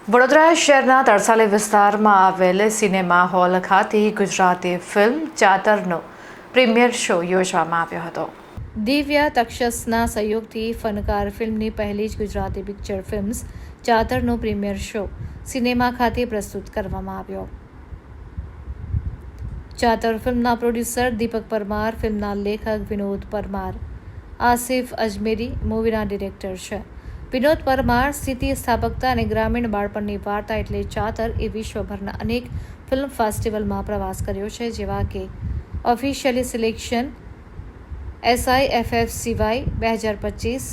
વડોદરા શહેરના તરસાલી વિસ્તારમાં આવેલ સિનેમા હોલ ખાતે ગુજરાતી ફિલ્મ ચાતરનો પ્રીમિયર શો યોજવામાં આવ્યો હતો. દિવ્ય તક્ષસના સહયોગથી ફનકાર ફિલ્મની પહેલી જ ગુજરાતી પિક્ચર ફિલ્મ્સ ચાતરનો પ્રીમિયર શો સિનેમા ખાતે પ્રસ્તુત કરવામાં આવ્યો. ચાતર ફિલ્મના પ્રોડ્યુસર દીપક પરમાર, ફિલ્મના લેખક વિનોદ પરમાર, આસિફ અજમેરી મૂવીના ડિરેક્ટર છે. વિનોદ પરમાર સ્થિતિ સ્થાપકતા અને ગ્રામીણ બાળપણની વાર્તા એટલે ચાતર એ વિશ્વભરના અનેક ફિલ્મ ફેસ્ટિવલમાં પ્રવાસ કર્યો છે, જેવા કે officially selection SIFFCY 2025,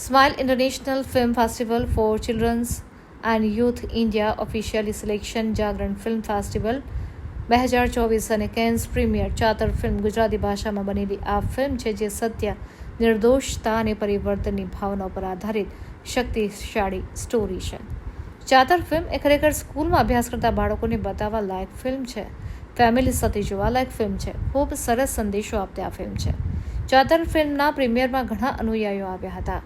smile international film festival for children's and youth India, officially selection Jagran film festival 2024 અને Cannes premiere. Chaatar film Gujarati ભાષામાં બનેલી આ ફિલ્મ છે જે સત્ય, નિર્દોષતા અને પરિવર્તનની ભાવના પર આધારિત શક્તિશાળી સ્ટોરી છે. ચાતર ફિલ્મ એ ખરેખર સ્કૂલમાં અભ્યાસ કરતા બાળકોને બતાવવા લાયક ફિલ્મ છે. ફેમિલી સાથે જોવા લાયક ફિલ્મ છે. ખૂબ સરસ સંદેશો આપતી આ ફિલ્મ છે. ચાતર ફિલ્મના પ્રીમિયરમાં ઘણા અનુયાયીઓ આવ્યા હતા.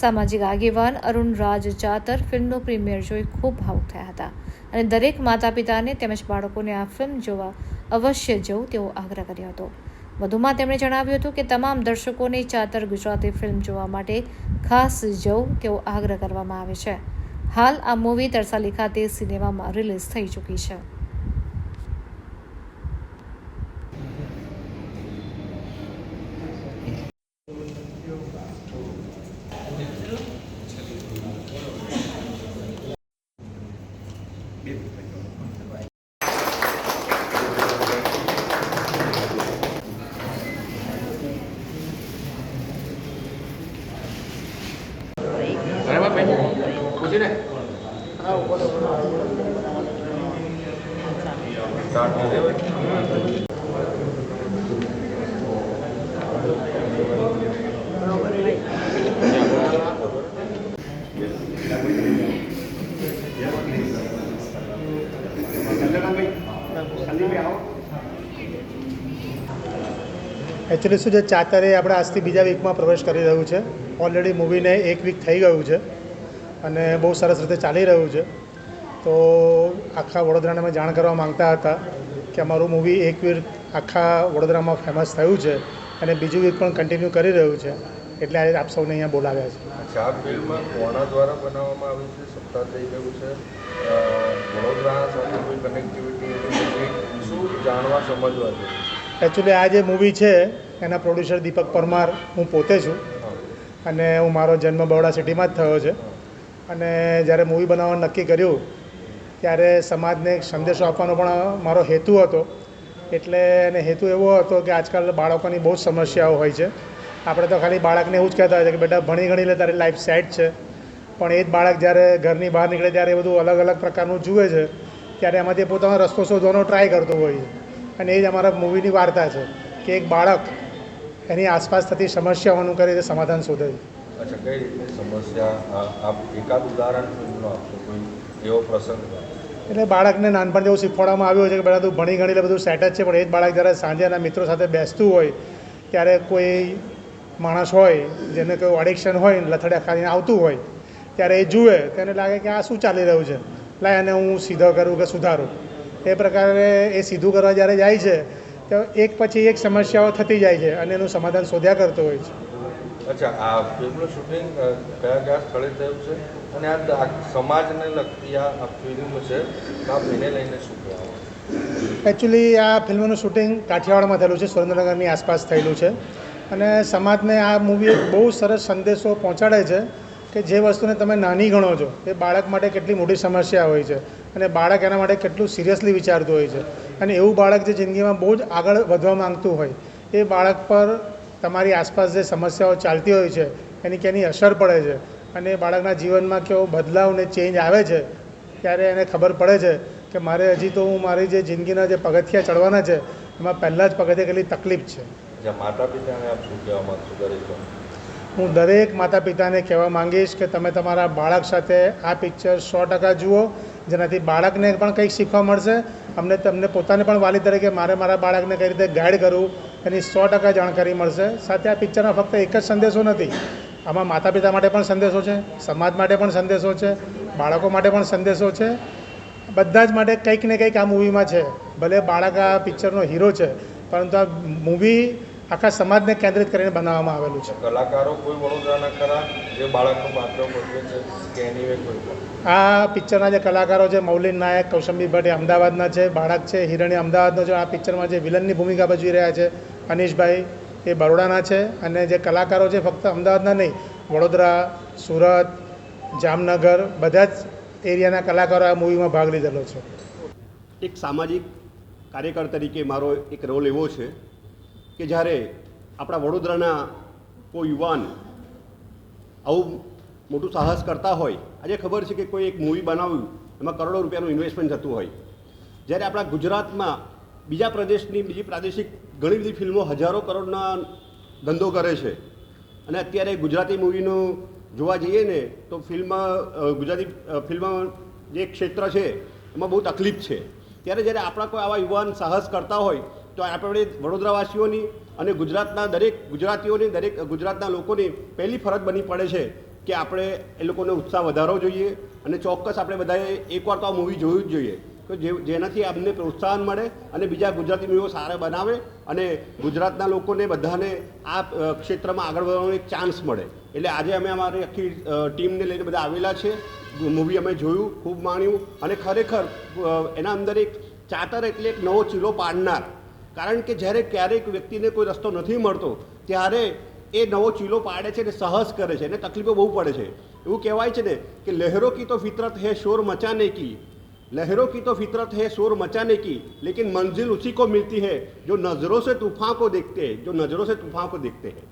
સામાજિક આગેવાન અરુણ રાજ ચાતર ફિલ્મનું પ્રીમિયર જોઈ ખૂબ ભાવુક થયા હતા અને દરેક માતા પિતાને તેમજ બાળકોને આ ફિલ્મ જોવા અવશ્ય જવું તેવો આગ્રહ કર્યો હતો. વધુમાં તેમણે જણાવ્યું હતું કે તમામ દર્શકોને ચાતર ગુજરાતી ફિલ્મ જોવા માટે ખાસ જવું તેવો આગ્રહ કરવામાં આવે છે. હાલ આ મૂવી તરસાલી ખાતે સિનેમામાં રિલીઝ થઈ ચૂકી છે. એકચ્યુઅલી શું છે, ચાતર એ આપણે આજથી બીજા વીકમાં પ્રવેશ કરી રહ્યું છે. ઓલરેડી મૂવીને 1 વીક થઈ ગયું છે અને બહુ સરસ રીતે ચાલી રહ્યું છે. તો આખા વડોદરાને અમે જાણ કરવા માંગતા હતા કે અમારું મૂવી 1 વીક આખા વડોદરામાં ફેમસ થયું છે અને બીજું વીક પણ કન્ટિન્યુ કરી રહ્યું છે, એટલે આજે આપ સૌને અહીંયા બોલાવ્યા છે. આ ફિલ્મ કોના દ્વારા બનાવવામાં આવી છે? સપ્તાહ થઈ ગયું છે, વડોદરા સાથે કોઈ કનેક્ટિવિટી શું જાણવા સમજવા છે? એકચ્યુઅલી આ જે મૂવી છે એના પ્રોડ્યુસર દીપક પરમાર હું પોતે છું અને હું મારો જન્મ બરોડા સિટીમાં જ થયો છે. અને જ્યારે મૂવી બનાવવાનું નક્કી કર્યું ત્યારે સમાજને એક સંદેશો આપવાનો પણ મારો હેતુ હતો. એટલે એને હેતુ એવો હતો કે આજકાલ બાળકોની બહુ જ સમસ્યાઓ હોય છે. આપણે તો ખાલી બાળકને એવું જ કહેતા હોય છે કે બેટા ભણી ગણી લે તારી લાઈફ સેટ છે, પણ એ જ બાળક જ્યારે ઘરની બહાર નીકળે ત્યારે એ બધું અલગ અલગ પ્રકારનું જુએ છે, ત્યારે એમાંથી પોતાનો રસ્તો શોધવાનો ટ્રાય કરતો હોય છે. અને એ જ અમારા મૂવીની વાર્તા છે કે એક બાળક એની આસપાસ થતી સમસ્યાઓનું કરી રીતે સમાધાન શોધે છે. અચ્છા, કઈ રીતે સમસ્યા? આપ એકાદ ઉદાહરણ ફિલ્મનો આપશો, કોઈ એવો પ્રસંગ? એટલે બાળકને નાનપણથી એવું શીખવાડવામાં આવ્યું છે કે બેટા તું ભણી ગણી લે બધું સેટ જ છે, પણ એ જ બાળક જ્યારે સાંજે એના મિત્રો સાથે બેસતું હોય ત્યારે કોઈ માણસ હોય જેને કોઈ એડિક્શન હોય ને લથડિયા ખાઈને આવતું હોય ત્યારે એ જુએ તેને લાગે કે આ શું ચાલી રહ્યું છે, લાય અને હું સીધો કરું કે સુધારું. એ પ્રકારે એ સીધું કરવા જ્યારે જાય છે તો એક પછી એક સમસ્યાઓ થતી જાય છે અને એનું સમાધાન શોધ્યા કરતો હોય છે. અચ્છા, આ ફિલ્મનું શૂટિંગ કયા કયા સ્થળે થયું છે અને આ સમાજને લગતી આ ફિલ્મ છે, આપ એને લઈને શું કહેવા? એકચ્યુઅલી આ ફિલ્મનું શૂટિંગ કાઠિયાવાડમાં થયેલું છે, સુરેન્દ્રનગરની આસપાસ થયેલું છે. અને સમાજને આ મૂવી એક બહુ સરસ સંદેશો પહોંચાડે છે કે જે વસ્તુને તમે નાની ગણો છો એ બાળક માટે કેટલી મોટી સમસ્યા હોય છે અને બાળક એના માટે કેટલું સિરિયસલી વિચારતું હોય છે. અને એવું બાળક જે જિંદગીમાં બહુ જ આગળ વધવા માંગતું હોય એ બાળક પર તમારી આસપાસ જે સમસ્યાઓ ચાલતી હોય છે એની કેની અસર પડે છે અને એ બાળકના જીવનમાં કેવો બદલાવ ને ચેન્જ આવે છે ત્યારે એને ખબર પડે છે કે મારે હજી તો હું મારી જે જિંદગીના જે પગથિયા ચડવાના છે એમાં પહેલાં જ પગથિયે કેટલી તકલીફ છે. માતા પિતાને આપ શું કહેવા માગશો? દરેક હું દરેક માતા પિતાને કહેવા માંગીશ કે તમે તમારા બાળક સાથે આ પિક્ચર 100% જુઓ, જેનાથી બાળકને પણ કંઈક શીખવા મળશે. તમને પોતાને પણ વાલી તરીકે મારે મારા બાળકને કઈ રીતે ગાઈડ કરવું એની 100% જાણકારી મળશે. સાથે આ પિક્ચરમાં ફક્ત એક જ સંદેશો નથી આમાં માતા પિતા માટે પણ સંદેશો છે, સમાજ માટે પણ સંદેશો છે, બાળકો માટે પણ સંદેશો છે. બધા જ માટે કંઈક ને કંઈક આ મૂવીમાં છે. ભલે બાળક આ પિક્ચરનો હીરો છે, પરંતુ આ મૂવી આખા સમાજને કેન્દ્રિત કરીને બનાવવામાં આવેલું છે. કલાકારો કોઈ વડોદરાના ખરા જે બાળકનું પાત્ર ભજવે છે કે એની કોઈ પણ? આ પિક્ચરના જે કલાકારો છે, મૌલિન નાયક, કૌશંબી ભટ્ટ એ અમદાવાદના છે, બાળક છે હિરણી અમદાવાદનો છે. આ પિક્ચરમાં જે વિલનની ભૂમિકા ભજવી રહ્યા છે અનીશભાઈ એ બરોડાના છે. અને જે કલાકારો છે ફક્ત અમદાવાદના નહીં, વડોદરા, સુરત, જામનગર બધા જ એરિયાના કલાકારો આ મૂવીમાં ભાગ લીધેલો છે. એક સામાજિક કાર્યકર તરીકે મારો એક રોલ એવો છે કે જ્યારે આપણા વડોદરાના કોઈ યુવાન આવું મોટું સાહસ કરતા હોય, આજે ખબર છે કે કોઈ એક મૂવી બનાવ્યું એમાં કરોડો રૂપિયાનું ઇન્વેસ્ટમેન્ટ થતું હોય, જ્યારે આપણા ગુજરાતમાં બીજા પ્રદેશની બીજી પ્રાદેશિક ઘણી બધી ફિલ્મો હજારો કરોડના ધંધો કરે છે અને અત્યારે ગુજરાતી મૂવીનું જોવા જઈએ ને તો ગુજરાતી ફિલ્મ જે ક્ષેત્ર છે એમાં બહુ તકલીફ છે. ત્યારે જ્યારે આપણા કોઈ આવા યુવાન સાહસ કરતા હોય તો આપણે વડોદરાવાસીઓની અને ગુજરાતના દરેક ગુજરાતીઓની, દરેક ગુજરાતના લોકોની પહેલી ફરજ બની પડે છે કે આપણે એ લોકોને ઉત્સાહ વધારવો જોઈએ અને ચોક્કસ આપણે બધાએ એકવાર તો આ મૂવી જોવું જ જોઈએ કે જેનાથી અમને પ્રોત્સાહન મળે અને બીજા ગુજરાતી મૂવીઓ સારા બનાવે અને ગુજરાતના લોકોને બધાને આ ક્ષેત્રમાં આગળ વધવાનો એક ચાન્સ મળે. એટલે આજે અમે અમારી આખી ટીમને લઈને બધા આવેલા છે. મૂવી અમે જોયું, ખૂબ માણ્યું અને ખરેખર એના અંદર એક ચાતર એટલે એક નવો ચીલો પાડનાર. કારણ કે જ્યારે ક્યારેક વ્યક્તિને કોઈ રસ્તો નથી મળતો ત્યારે એ નવો ચીલો પાડે છે અને સાહસ કરે છે અને તકલીફો બહુ પડે છે. એવું કહેવાય છે ને કે લહેરો કી તો ફિતરત હૈ શોર મચાને કી, लहरों की तो फितरत है शोर मचाने की, लेकिन मंजिल उसी को मिलती है जो नज़रों से तूफान को देखते हैं, जो नज़रों से तूफान को देखते हैं.